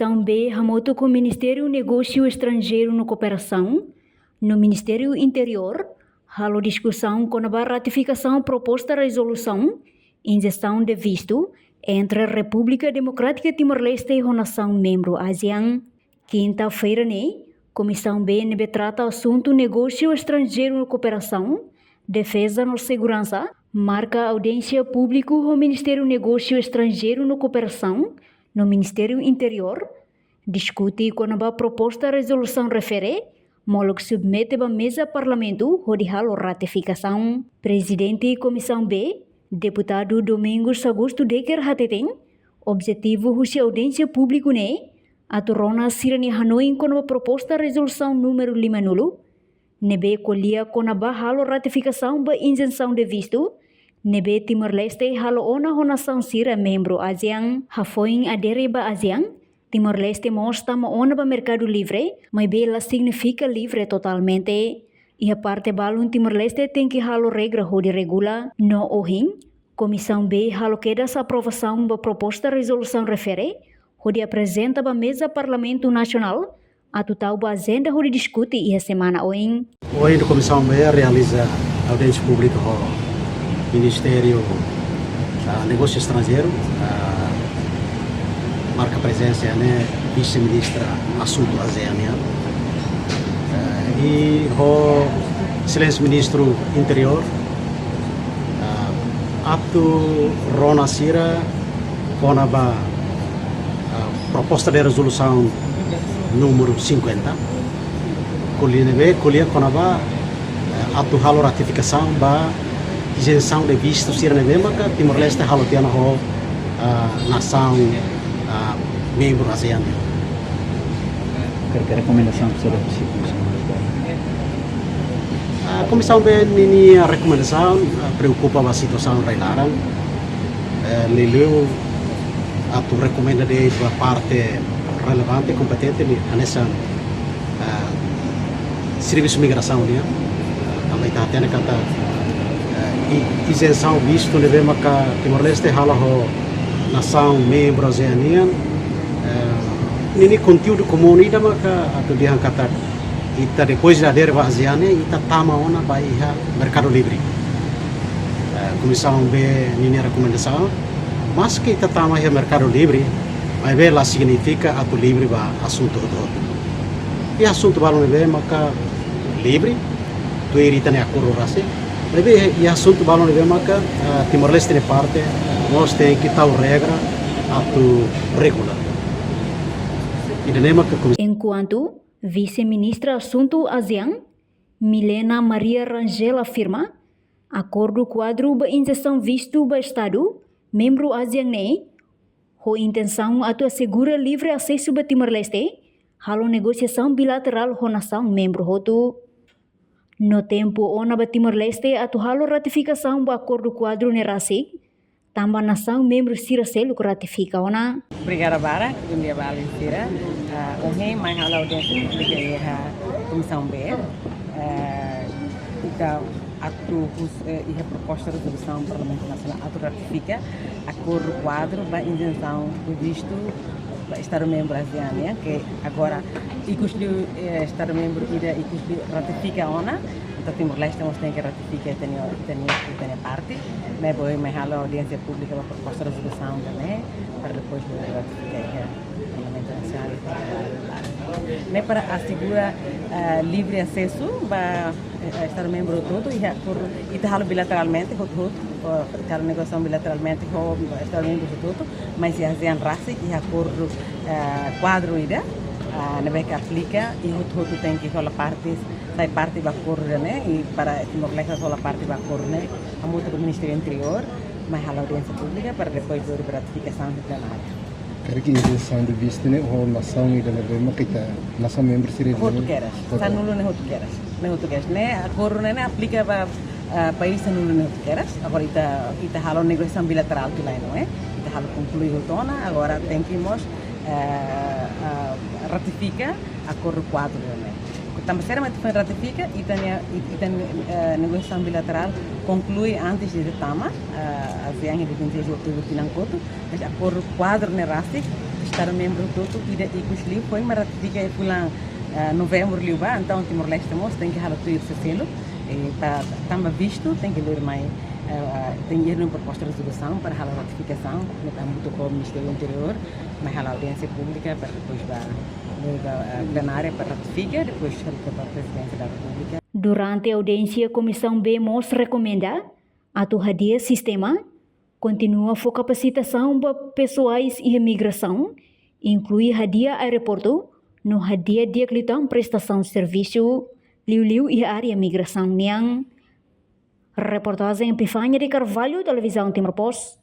Comissão B remoto com o Ministério Negócio Estrangeiro no Cooperação, no Ministério Interior, halo discussão com a ratificação proposta resolução, injeção de visto entre a República Democrática Timor-Leste e a nação membro ASEAN. Quinta-feira, Comissão B trata assunto negócio estrangeiro no cooperação, defesa e segurança, marca audiência pública ao Ministério Negócio Estrangeiro no Cooperação, no Ministério Interior, discute com a proposta resolução refere, molo submete à mesa parlamento, onde halo ratificação. Presidente Comissão B, deputado Domingos Augusto Decker Hateten, objetivo de audiência pública aturona sirani Hanoi com a proposta resolução número 50, nebe colia com a halo ratificação da isenção de visto, nebe Timor-Leste halo ona nação sira membro ASEAN, hafoin adere ba ASEAN, Timor-Leste mostra ona ba mercado livre, mas bela significa livre totalmente. E a parte balun Timor-Leste tem que halo regra de regula, no ohin, Comissão B halo queda essa aprovação da proposta resolução refere, onde apresenta a mesa Parlamento Nacional, a total a agenda onde discute e a semana hoje. Hoje a Comissão B realiza audiência pública com Ministério Negócio Estrangeiro, marca presença vice-ministra assunto ASEAN e o excelente ministro Interior, apto Rona Sira com a proposta de resolução número 50, colher com a apto halo ratificação da isenção de visto sira que Timor-Leste halo tiana ho nação membro ASEAN. Que recomendação que você A Comissão B ini a recomendação preocupa a situação reilaran. Leleu atu recomenda de a parte relevante e competente nessa serviço de migração dia. Também está tendo kata isenção visto neve maka Timor-Leste halo ho nação membro ASEAN. Ini conteúdo comum ida maka atu dia kata ita depois da derva ASEAN ita tama ona baiha mercado livre. Comissão B ini recomendação, mas que ita tama ya mercado livre, mas ela significa atu livre ba assunto todo. E assunto balon be maka livre, tu irita ne acordo rase. Mas e assunto balon be maka Timor-Leste ne parte, nós tem que tal regra atu regular. Enquanto vice-ministra assunto ASEAN, Milena Maria Rangel afirma, acordo quadro ba injeção visto ba Estado, membro ASEAN ho intenção atu assegura livre acesso ba Timor-Leste, halo negociação bilateral ho nação membro hotu. No tempo ona ba Timor-Leste atu halo ratificação ba acordo quadro nerasi, tambah nação membro sira selo que ratifica ona. Obrigada Bara, dia balik sira. Hoje mais a audiência pública é a Comissão B. Então, a proposta de resolução do Parlamento Nacional ratifica acordo quadro da isenção do visto do Estado membro ASEAN, que agora Estado membro ratifica a ONA. Então, Timor-Leste tem que ratificar a parte, mas depois mais a audiência pública da proposta de resolução também, para depois ratificar o Parlamento Nacional. Mas para assegurar livre acesso para Estado membro todo e tal bilateralmente, tal negociação bilateralmente com o Estado membro todo, mas se ASEAN raça e acordo quadro ida, não é que aplica e o todo tem que falar parte sai parte da acordo e para Timor-Leste só a parte da acordo a multa do Ministério Interior, mas a audiência pública para depois da ratificação do plenário. Quero que isenção de visto ou nação e da levema que está nação membro seria tu queres, está nulo nem tu queres, né? Acordo aplica para país nulo nem tu queres. Agora ita halo negociação bilateral que lá não é, ita halo concluir o tona, agora tem que nós ratifica acordo quadro, né? Também seriamente foi ratifica e tem negociação bilateral conclui antes de tama ASEAN de 26 de outubro Pinangkoto, mas acordo quadro ne rasi Estado membro todo e os livros foi uma ratifica pulang novembro liu ba, então Timor-Leste mos tem que halar tudo esse selo para também visto tem que ler mais tem que ir numa proposta de resolução para a ratificação, muito com o Ministério do Interior, mas a audiência pública para depois da plenária para ratificar, depois para a Presidência da República. Durante a audiência, a Comissão B MOS recomenda a hadia sistema continua a capacitação para pessoais e imigração, inclui hadia aeroporto, no hadia diaklitang prestação de serviço, liu-liu e área migração niang. Reportagem Epifânia de Carvalho, Televisão Timor Post.